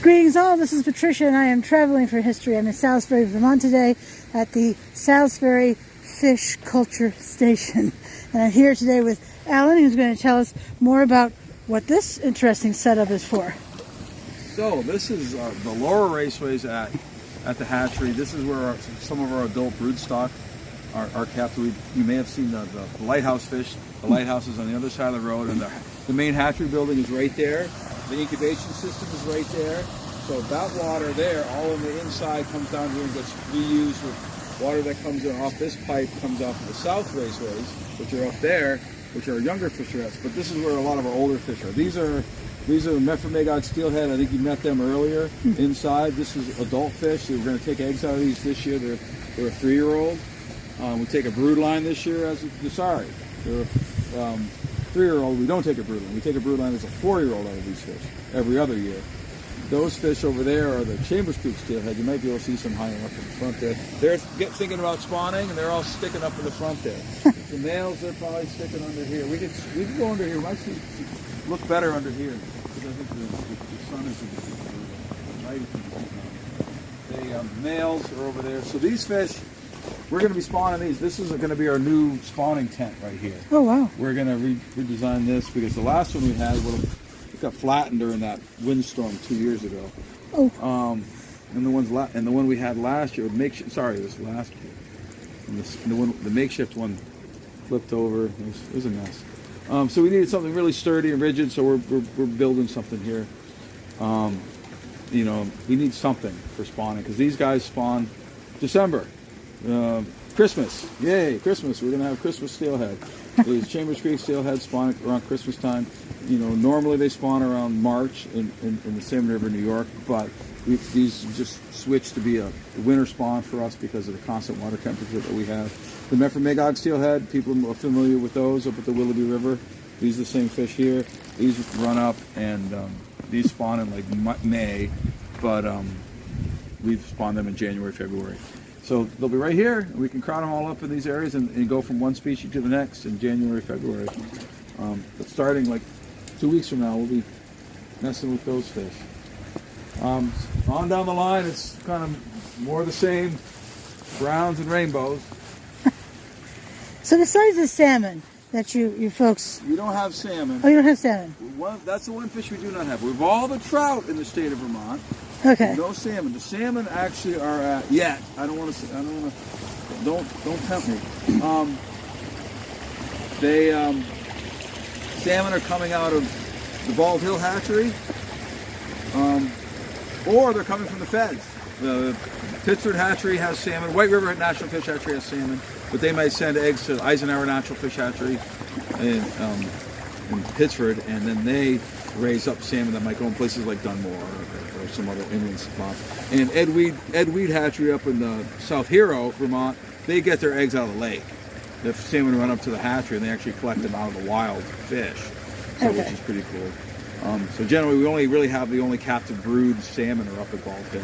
Greetings all, this is Patricia and I am traveling for history. I'm in Salisbury, Vermont today at the Salisbury Fish Culture Station. And I'm here today with Alan, who's going to tell us more about what this interesting setup is for. So this is the lower raceways at the hatchery. This is where some of our adult broodstock are kept. You may have seen the lighthouse fish. The lighthouse is on the other side of the road, and the main hatchery building is right there. The incubation system is right there. So that water there, all on the inside, comes down here and gets reused with water that comes in off this pipe, comes off of the south raceways, which are up there, which are younger fisherettes. But this is where a lot of our older fish are. These are Magog steelhead. I think you met them earlier inside. This is adult fish. We're going to take eggs out of these this year. They're a 3-year-old. We take a brood line this year they're a 3-year-old. We don't take a brood line. We take a brood line as a 4-year-old out of these fish every other year. Those fish over there are the Chambers Creek steelhead. You might be able to see some higher up in the front there. They're thinking about spawning, and they're all sticking up in the front there. The males, they're probably sticking under here. We can go under here. We might look better under here because I think the sun is the light is in the males are over there. So these fish, we're going to be spawning these. This is going to be our new spawning tent right here. Oh wow! We're going to redesign this because the last one we had it got flattened during that windstorm 2 years ago. Oh. And the one we had last year, this last year, and the makeshift one flipped over. It was a mess. So we needed something really sturdy and rigid. So we're building something here. We need something for spawning because these guys spawn December. Christmas, yay, Christmas. We're going to have Christmas steelhead. There's Chambers Creek steelhead spawn around Christmas time. Normally they spawn around March in the Salmon River, New York, but these just switched to be a winter spawn for us because of the constant water temperature that we have. The Magog steelhead, people are familiar with those up at the Willoughby River. These are the same fish here. These run up, and these spawn in like May, but we've spawned them in January, February. So they'll be right here, and we can crowd them all up in these areas and go from one species to the next in January, February. But starting like 2 weeks from now, we'll be messing with those fish. On down the line, it's kind of more the same, browns and rainbows. So besides the salmon that you folks... We don't have salmon. Oh, you don't have salmon? That's the one fish we do not have. We have all the trout in the state of Vermont. Okay. No salmon. The salmon actually are at yet. Don't tempt me. Salmon are coming out of the Bald Hill hatchery, or they're coming from the feds. The Pittsford hatchery has salmon. White River National Fish Hatchery has salmon, but they might send eggs to Eisenhower Natural Fish Hatchery in Pittsford, and then they raise up salmon that might go in places like Dunmore or some other inland spots. And Ed Weed Hatchery up in South Hero, Vermont, they get their eggs out of the lake. The salmon run up to the hatchery, and they actually collect them out of the wild fish, which is pretty cool. So generally, we only really have the only captive brood salmon are up at Bald Hill,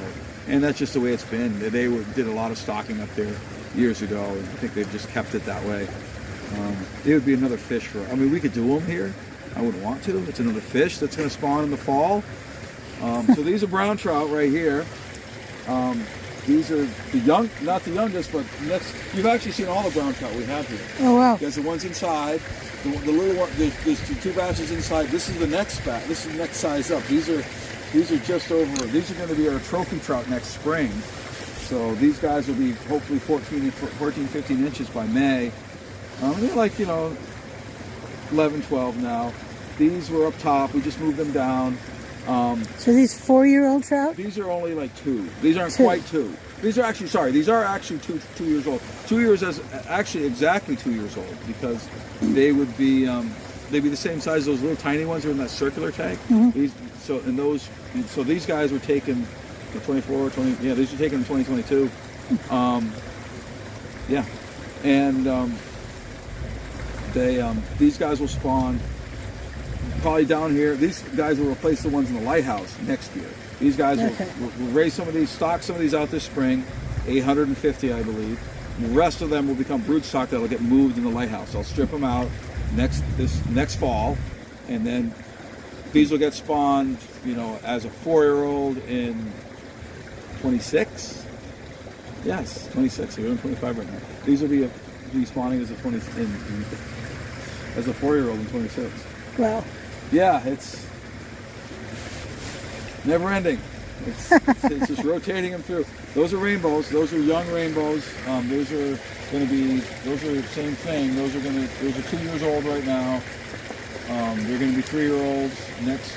and that's just the way it's been. They did a lot of stocking up there years ago, and I think they've just kept it that way. It would be another fish we could do them here. I wouldn't want to. It's another fish that's going to spawn in the fall. So these are brown trout right here. These are the young, not the youngest, but you've actually seen all the brown trout we have here. Oh wow! There's the ones inside. The little one. There's two batches inside. This is the next batch. This is the next size up. These are just over. These are going to be our trophy trout next spring. So these guys will be hopefully 14, 15 inches by May. They're like 11, 12 now. These were up top. We just moved them down. So these 4-year-old trout? These are only like 2. These aren't quite 2. These are actually 2 years old. 2 years actually exactly 2 years old because they would be they'd be the same size as those little tiny ones that are in that circular tank. Mm-hmm. So these guys were taken in 24, 20. Yeah, these were taken in 2022. These guys will spawn probably down here. These guys will replace the ones in the lighthouse next year. These guys will raise some of these, stock some of these out this spring, 850 I believe. And the rest of them will become broodstock that will get moved in the lighthouse. I'll strip them out next fall, and then these will get spawned you know, as a 4-year-old in 26. Yes, 26. So we're in 25 right now. These will be spawning as a as a 4-year-old in 26. Wow. Yeah, it's never ending. It's just rotating them through. Those are rainbows. Those are young rainbows. Those are the same thing. Those are 2 years old right now. They're going to be 3-year-olds next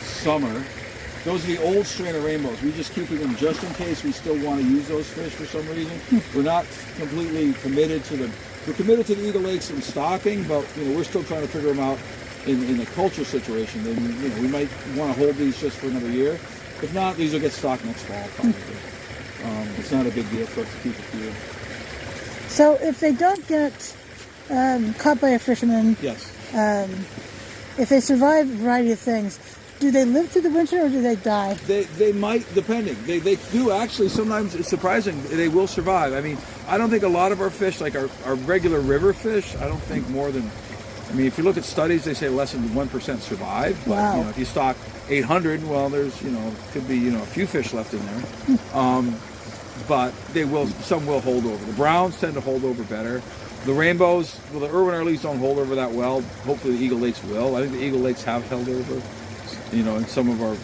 summer. Those are the old strain of rainbows. We're just keeping them just in case we still want to use those fish for some reason. We're not completely committed to the. We're committed to the Eagle Lakes and stocking, but you know we're still trying to figure them out in the culture situation. Then you know we might want to hold these just for another year. If not, these will get stocked next fall probably. It's not a big deal for us to keep a few. So if they don't get caught by a fisherman, Yes. If they survive a variety of things, do they live through the winter or do they die? They might, depending. They do actually, sometimes it's surprising, they will survive. I mean, I don't think a lot of our fish, like our regular river fish, I don't think more than, I mean, if you look at studies, they say less than 1% survive. But, wow. You know, if you stock 800, well, there's, you know, could be, you know, a few fish left in there. But some will hold over. The browns tend to hold over better. The rainbows, well, the Irwin Arleys don't hold over that well. Hopefully the Eagle Lakes will. I think the Eagle Lakes have held over, you know, in some of our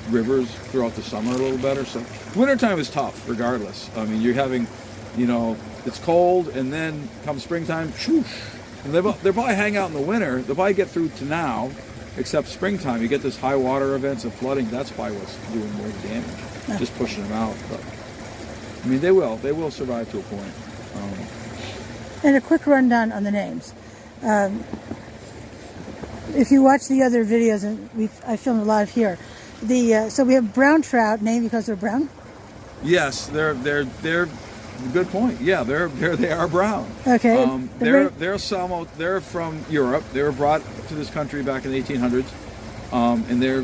rivers throughout the summer a little better. So wintertime is tough regardless. I mean, you're having, you know, it's cold and then come springtime, shoosh. And they'll probably hang out in the winter. They'll probably get through to now, except springtime. You get this high water events and flooding. That's probably what's doing more damage, just pushing them out. But I mean, they will survive to a point. And a quick rundown on the names. If you watch the other videos, and I filmed a lot of here, so we have brown trout named because they're brown. Yes, they're good point. Yeah, they are brown. Okay. They're from Europe. They were brought to this country back in the 1800s, and they're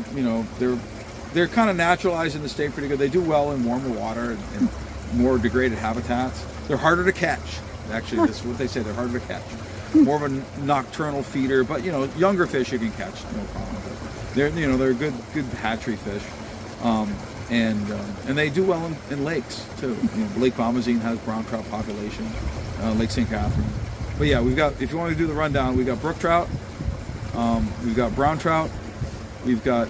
kind of naturalized in the state pretty good. They do well in warmer water and more degraded habitats. They're harder to catch. Actually, that's what they say. They're harder to catch. More of a nocturnal feeder, but you know, younger fish you can catch, no problem. They're good hatchery fish, and they do well in lakes too. You know, Lake Bomazine has brown trout population, Lake St. Catherine. But yeah, we've got. If you want to do the rundown, we've got brook trout, we've got brown trout, we've got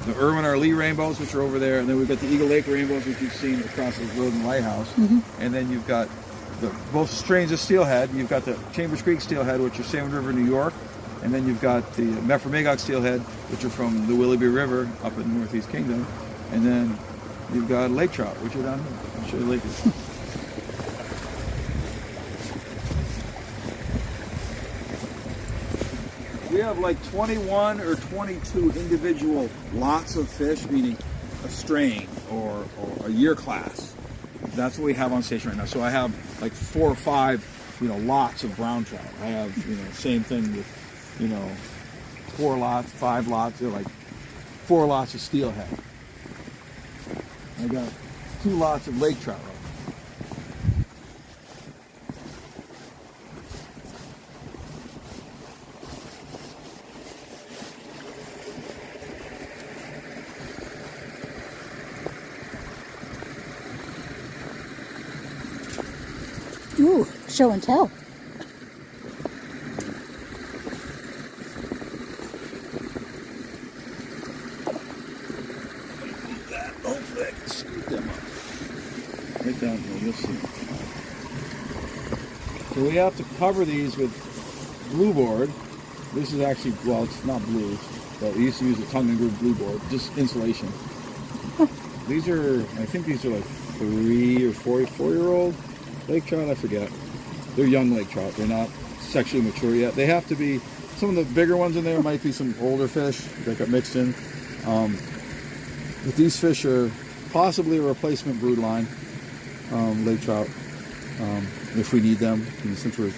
the Irwin Arlee rainbows, which are over there, and then we've got the Eagle Lake rainbows, which you've seen across the road in the lighthouse, and then you've got both strains of steelhead. You've got the Chambers Creek steelhead, which are Salmon River, New York, and then you've got the Memphremagog steelhead, which are from the Willoughby River up in the Northeast Kingdom, and then you've got lake trout, which are down here. I'll show you the lake. We have like 21 or 22 individual lots of fish, meaning a strain or a year class. That's what we have on station right now. So I have like 4 or 5, you know, lots of brown trout. I have, you know, same thing with, you know, 4 lots, 5 lots, or like 4 lots of steelhead. I got 2 lots of lake trout. Ooh, show and tell. Hopefully I can scoop them up. Right down here, you'll see. So we have to cover these with blue board. This is actually, well, it's not blue, but we used to use a tongue and groove blue board, just insulation. These are, I think these are like 3 or 4-year-old lake trout, I forget. They're young lake trout. They're not sexually mature yet. They have to be, some of the bigger ones in there might be some older fish that got mixed in. But these fish are possibly a replacement brood line, lake trout, if we need them. And since we're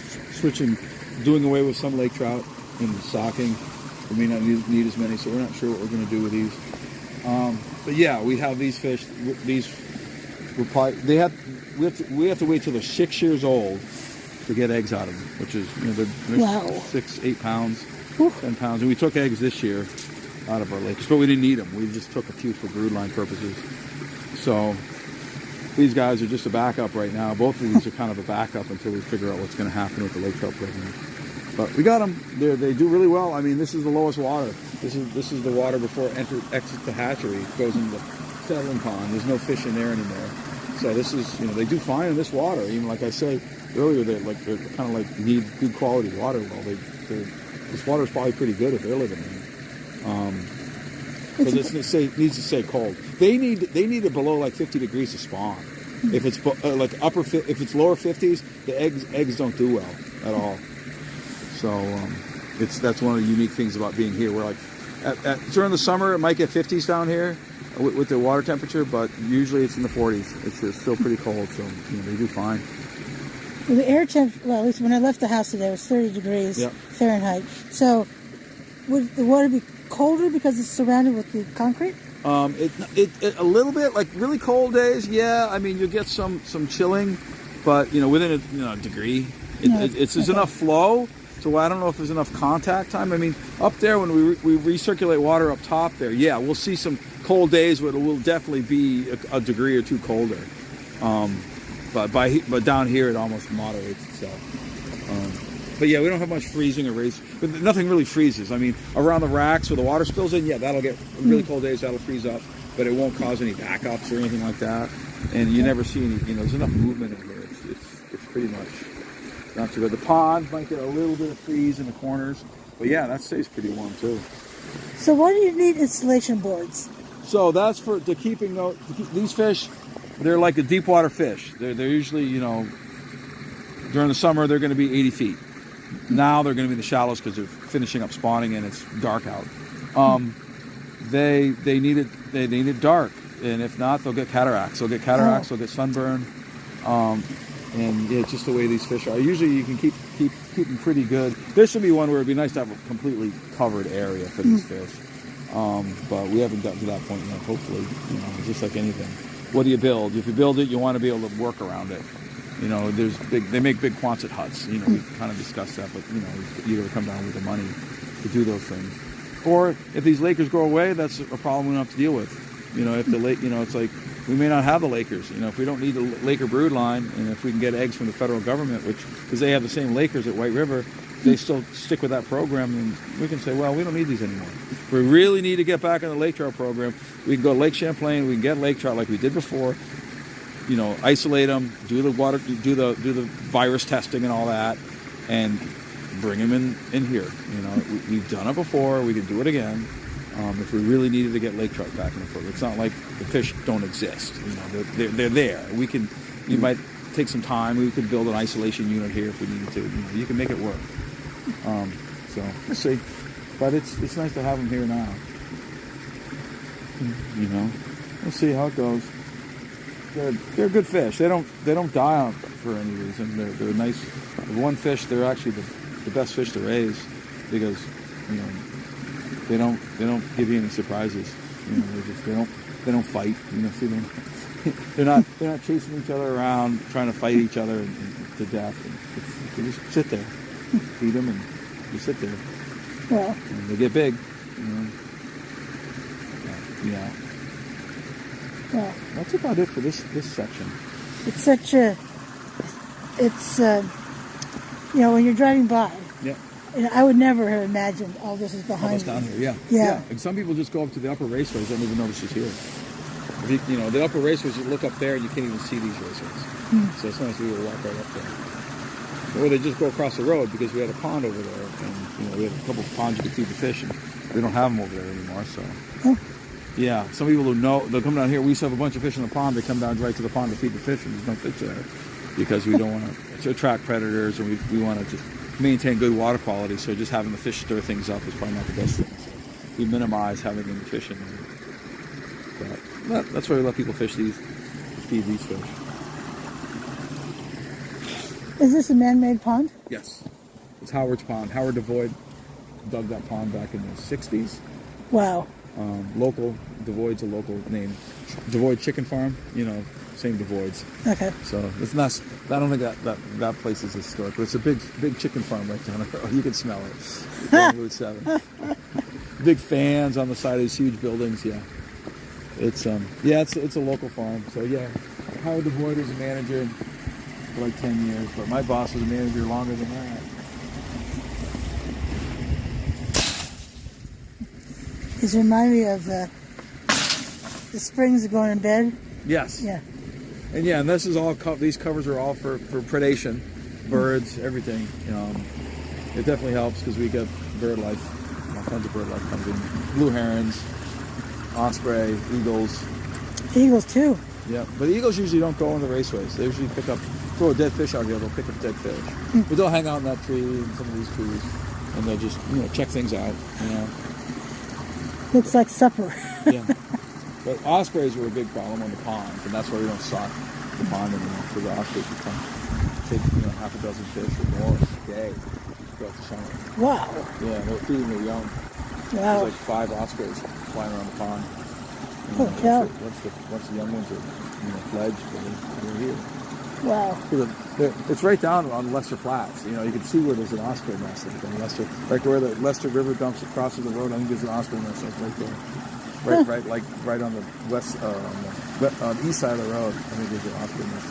doing away with some lake trout in stocking, we may not need as many, so we're not sure what we're going to do with these. But yeah, we have these fish. We have to wait till they're 6 years old to get eggs out of them, which is, you know, they're wow. 6-8 pounds, Ooh. 10 pounds. And we took eggs this year. out of our lakes, but we didn't need them. We just took a few for brood line purposes. So these guys are just a backup right now. Both of these are kind of a backup until we figure out what's going to happen with the lake trout program. But we got them. They do really well. I mean, this is the lowest water. This is the water before it exits the hatchery. It goes into the settling pond. There's no fish in there anymore. So this is, they do fine in this water. Even like I said earlier, they're kind of like need good quality water. Well, this water is probably pretty good if they're living in it. So this needs to stay cold. They need it below like 50 degrees to spawn. If it's if it's lower 50s, the eggs don't do well at all. So that's one of the unique things about being here. We're like during the summer it might get 50s down here with the water temperature, but usually it's in the 40s. It's just still pretty cold, so they do fine. Well, the air temp, well, at least when I left the house today, it was 30 degrees Fahrenheit. So would the water be colder because it's surrounded with the concrete? It a little bit, like really cold days. Yeah, I mean you'll get some chilling, but within a degree, there's enough flow. So I don't know if there's enough contact time. I mean, up there when we recirculate water up top there, yeah, we'll see some cold days where it will definitely be a degree or two colder. But down here it almost moderates itself. But yeah, we don't have much freezing or race. But nothing really freezes. I mean, around the racks where the water spills in, yeah, that'll get really cold days. That'll freeze up, but it won't cause any backups or anything like that. And you never see any. There's enough movement in here. It's pretty much not too bad. The pond might get a little bit of freeze in the corners, but yeah, that stays pretty warm too. So why do you need installation boards? So that's to keep these fish. They're like a deep water fish. They're usually during the summer they're going to be 80 feet. Now they're going to be in the shallows because they're finishing up spawning and it's dark out. They need it dark, and if not, they'll get cataracts. They'll get sunburn. And yeah, it's just the way these fish are. Usually you can keep them pretty good. This would be one where it'd be nice to have a completely covered area for these fish. But we haven't gotten to that point yet. Hopefully, just like anything. What do you build? If you build it, you want to be able to work around it. They make big Quonset huts. We kind of discussed that, but you got to come down with the money to do those things. Or if these Lakers go away, that's a problem we don't have to deal with. If the lake, it's like we may not have the Lakers. If we don't need the Laker brood line, and if we can get eggs from the federal government, because they have the same Lakers at White River, they still stick with that program, and we can say, well, we don't need these anymore. If we really need to get back in the lake trout program, we can go to Lake Champlain, we can get lake trout like we did before. Isolate them, do the water, do the virus testing and all that, and bring them in here. We've done it before. We can do it again. If we really needed to get lake trout back in the program, it's not like the fish don't exist. They're there. You might take some time. We could build an isolation unit here if we needed to. You can make it work. So we'll see. But it's nice to have them here now. We'll see how it goes. They're good fish. They don't die for any reason. They're nice. The one fish, they're actually the best fish to raise because they don't give you any surprises. They don't fight. See them. They're not chasing each other around trying to fight each other to death. They just sit there, feed them, and you sit there. Well, and they get big. Yeah. Well, that's about it for this section. It's such a, when you're driving by. Yeah. I would never have imagined all this is behind me. Down here, yeah. And some people just go up to the upper raceways, don't even notice it's here. The upper raceways, you look up there and you can't even see these raceways. So it's nice to be able to walk right up there. Or they just go across the road because we had a pond over there, and we had a couple of ponds you could feed the fish, and we don't have them over there anymore. So. Yeah, some people who know, they'll come down here. We used to have a bunch of fish in the pond. They come down right to the pond to feed the fish, and there's no fish there because we don't want to attract predators, and we want to just maintain good water quality. So just having the fish stir things up is probably not the best thing. So we minimize having any fish in there. But that's why we let people feed these fish. Is this a man-made pond? Yes, it's Howard's Pond. Howard Devoid dug that pond back in the 60s. Wow. Local, Devoid's a local name. Devoid Chicken Farm, same Devoids. Okay. So it's not, I don't think that place is historic, but it's a big chicken farm right down the road. You can smell it. Route 7. big fans on the side of these huge buildings. Yeah, it's a local farm. So yeah, I hired the boy as a manager for like 10 years, but my boss was a manager longer than that. These remind me of the springs of going to bed. Yes. Yeah. And this is all. These covers are all for predation, birds, everything. It definitely helps because we get bird life. All kinds of bird life comes in. Blue herons, osprey, eagles. Eagles too. Yeah, but the eagles usually don't go on the raceways. They usually throw a dead fish out here. They'll pick up dead fish. But they'll hang out in that tree and some of these trees, and they'll just check things out. Looks like supper. Yeah. But ospreys were a big problem on the ponds, and that's why we don't stock the pond anymore. So the ospreys would come take half a dozen fish or more a day throughout the summer. Wow. Yeah, they're feeding their young. Wow. There's like 5 ospreys flying around the pond. Oh, cow. Once the young ones are fledged, they're here. Wow. It's right down on Lester Flats. You can see where there's an osprey nest on Lester, like where the Lester River dumps crosses the road. I think there's an osprey nest right there. Right on the west, on the east side of the road. I think there's an osprey nest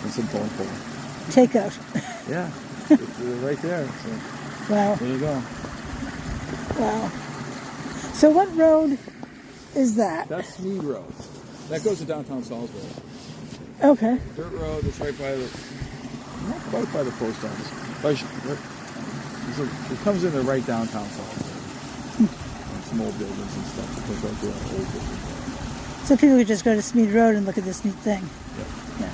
and some phone pole. Takeout. Yeah, they're right there. So, wow. There you go. Wow. So what road is that? That's Smead Road. That goes to downtown Salisbury. Okay. Dirt road that's right by not quite by the post office. It comes into right downtown Salisbury. Some old buildings and stuff. It goes right through our old buildings. So people could just go to Smead Road and look at this neat thing. Yeah.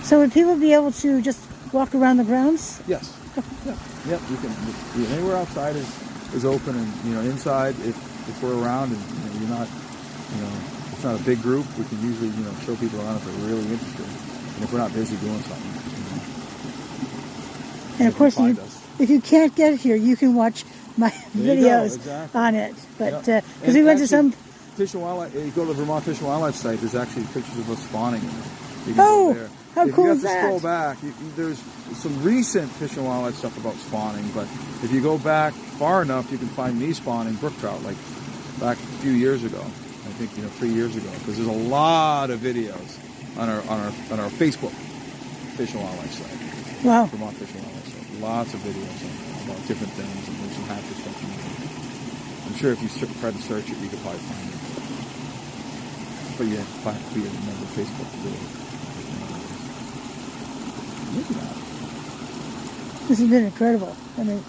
So would people be able to just walk around the grounds? Yes. Yeah. Yep. You can. Anywhere outside is open, and inside if we're around and you're not, it's not a big group, we can usually show people around if they're really interested, and if we're not busy doing something. And of course, if you can't get here, you can watch my videos on it. But because we went to some Fish and Wildlife, you go to the Vermont Fish and Wildlife site. There's actually pictures of us spawning. You can Oh, go there. how cool is If you have to that? scroll back, there's some recent Fish and Wildlife stuff about spawning. But if you go back far enough, you can find me spawning brook trout, like back a few years ago. I think 3 years ago, because there's a lot of videos on our Facebook Fish and Wildlife site. wow. Vermont Fish and Wildlife site. Lots of videos about different things, and there's some hatchery stuff in there. I'm sure if you try to search it, you could probably find it. But you have to be a member of Facebook to do it. Look at that. This has been incredible. I mean,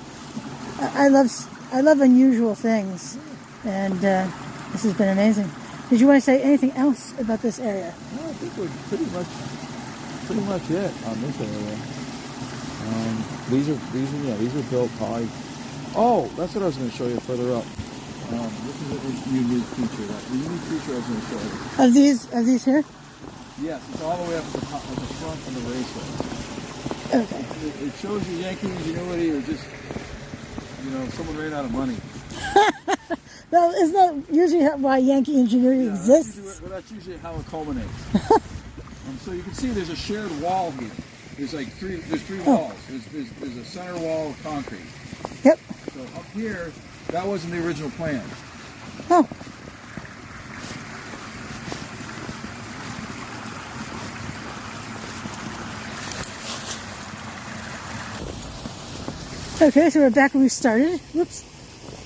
I love unusual things, and this has been amazing. Did you want to say anything else about this area? No, I think we're pretty much it on this area. These are built probably. Oh, that's what I was going to show you further up. This is a unique feature. The unique feature I was going to show you. Of these here? Yes, it's all the way up at the front of the Raceway. Okay. It shows you Yankee ingenuity, or just someone ran out of money. Well, isn't that usually why Yankee ingenuity exists? That's usually how it culminates. So you can see there's a shared wall here. There's three walls. There's a center wall of concrete. Yep. So up here, that wasn't the original plan. Oh. Okay, so we're back where we started. Whoops.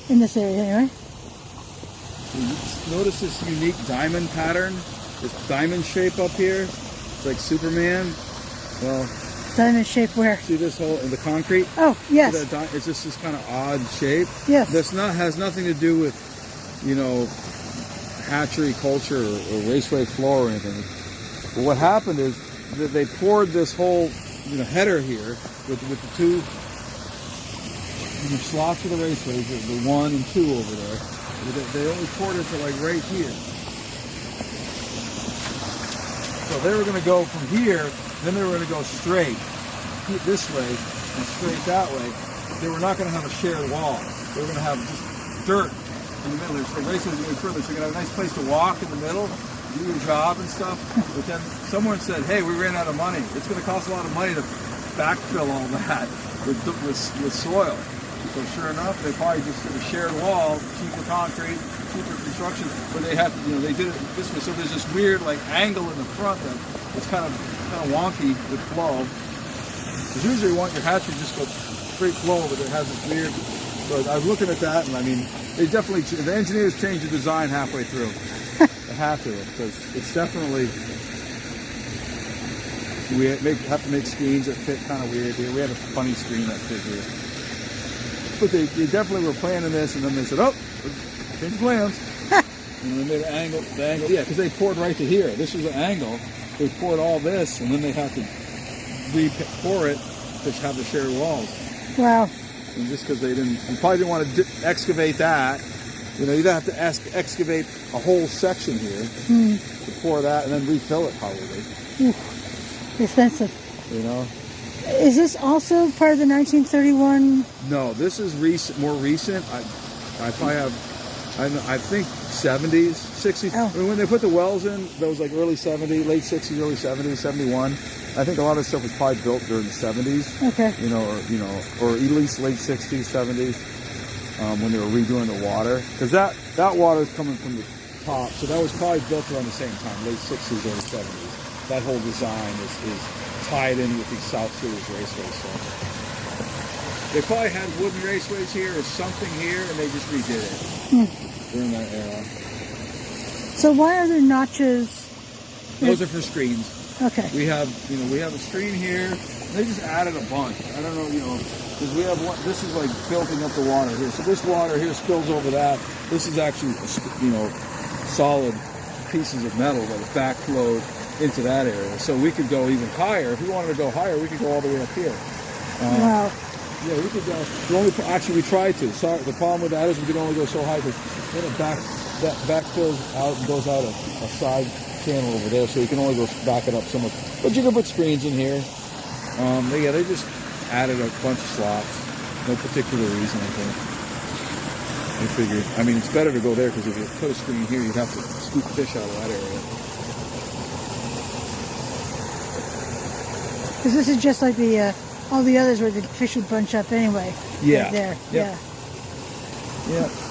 In this area anyway. Notice this unique diamond pattern, this diamond shape up here. It's like Superman. Well, Diamond shape where? see this hole in the concrete? Oh, yes. It's just this kind of odd shape. Yes. Has nothing to do with, hatchery culture or raceway floor or anything. But what happened is that they poured this whole, header here with the two slots of the raceways, the 1 and 2 over there. They only poured it to right here. So they were going to go from here, then they were going to go straight this way and straight that way. They were not going to have a shared wall. They were going to have just dirt in the middle. The raceways are going further, so you're going to have a nice place to walk in the middle, do your job and stuff. But then someone said, hey, we ran out of money. It's going to cost a lot of money to backfill all that. with soil. So sure enough, they probably just did a shared wall, cheaper concrete, cheaper construction, but they had to, they did it this way. So there's this weird like angle in the front that it's kind of wonky with flow. Because usually you want your hatchery just go straight flow, but it has this weird. So I was looking at that, and I mean, they definitely the engineers changed the design halfway through. They have to, because it's definitely. We have to make screens that fit kind of weird here. We have a funny screen that fit here. But they definitely were planning this, and then they said, oh, change plans. And they made an angle, yeah, because they poured right to here. This was an angle. They poured all this, and then they have to re-pour it to have the shared walls. Wow. And just because they probably didn't want to excavate that. You'd have to excavate a whole section here to pour that, and then refill it probably. Expensive. Is this also part of the 1931? No, this is more recent. I probably have, I think 70s, 60s. Oh. I mean, when they put the wells in, those like early 70s, late 60s, early 70s, 71. I think a lot of stuff was probably built during the 70s. Okay. Or at least late 60s, 70s, when they were redoing the water. Because that water is coming from the top, so that was probably built around the same time, late 60s, early 70s. That whole design is tied in with these South Series raceways. So they probably had wooden raceways here or something here, and they just redid it during that era. So why are there notches? Those are for screens. Okay. We have a screen here. They just added a bunch. I don't know, because we have one. This is like building up the water here. So this water here spills over that. This is actually, solid pieces of metal that have backflowed into that area. So we could go even higher. If we wanted to go higher, we could go all the way up here. Wow. Yeah, we could go. We tried to. Sorry, the problem with that is we could only go so high because then it backfills out and goes out a side channel over there. So you can only go back it up so much. But you can put screens in here. They just added a bunch of slots. No particular reason, I think. I figured. I mean, it's better to go there because if you put a screen here, you'd have to scoop fish out of that area. Because this is just like the all the others where the fish would bunch up anyway. Yeah. Right there. Yep.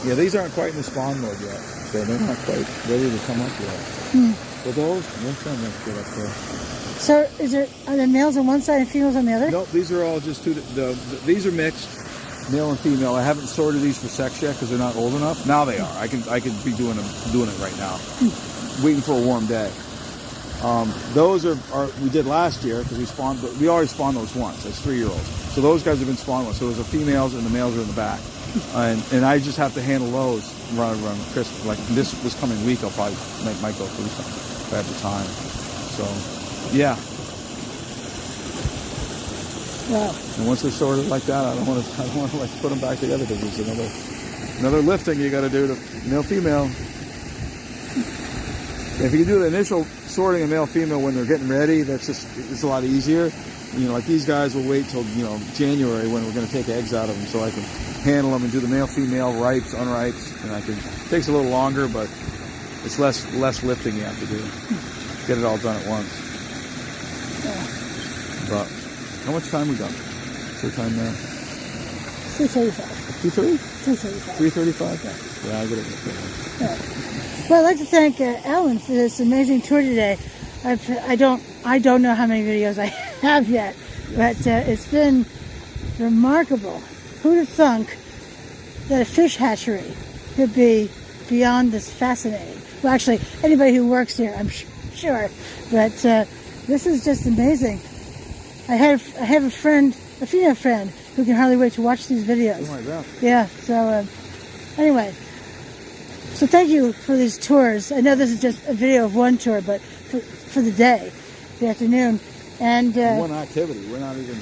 Yeah. These aren't quite in the spawn mode yet, so they're not quite ready to come up yet. But those get up there. So are there males on one side and females on the other? Nope, these are all just these are mixed, male and female. I haven't sorted these for sex yet because they're not old enough. Now they are. I could be doing it right now, waiting for a warm day. Those are we did last year because we already spawned those once as 3-year-olds. So those guys have been spawned once. So those are females and the males are in the back. And I just have to handle those around Christmas. Like this coming week, I'll probably might go through some if I have the time. So, yeah. Wow. And once they're sorted like that, I don't want to like put them back together because there's another lifting you got to do to male female. If you do the initial sorting of male female when they're getting ready, it's a lot easier. Like these guys will wait till January when we're going to take eggs out of them, so I can handle them and do the male female ripes, unripes, and it takes a little longer, but it's less lifting you have to do. Get it all done at once. Yeah. But how much time we got? What's the time now? 3:35. 2:30? 3:35. 3:35. Yeah, I get it. Yeah. Well, I'd like to thank Alan for this amazing tour today. I don't know how many videos I have yet, but it's been remarkable. Who'd have thunk that a fish hatchery could be beyond this fascinating? Well, actually, anybody who works here, I'm sure, but this is just amazing. I have a female friend, who can hardly wait to watch these videos. Oh my God. Yeah. So anyway. So thank you for these tours. I know this is just a video of one tour, but for the day, the afternoon. And one activity. We're not even,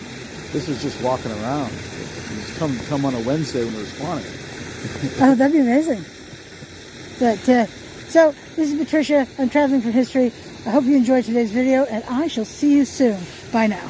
this is just walking around. Just come on a Wednesday when they're spawning. Oh, that'd be amazing. But, so this is Patricia. I'm traveling for history. I hope you enjoyed today's video, and I shall see you soon. Bye now.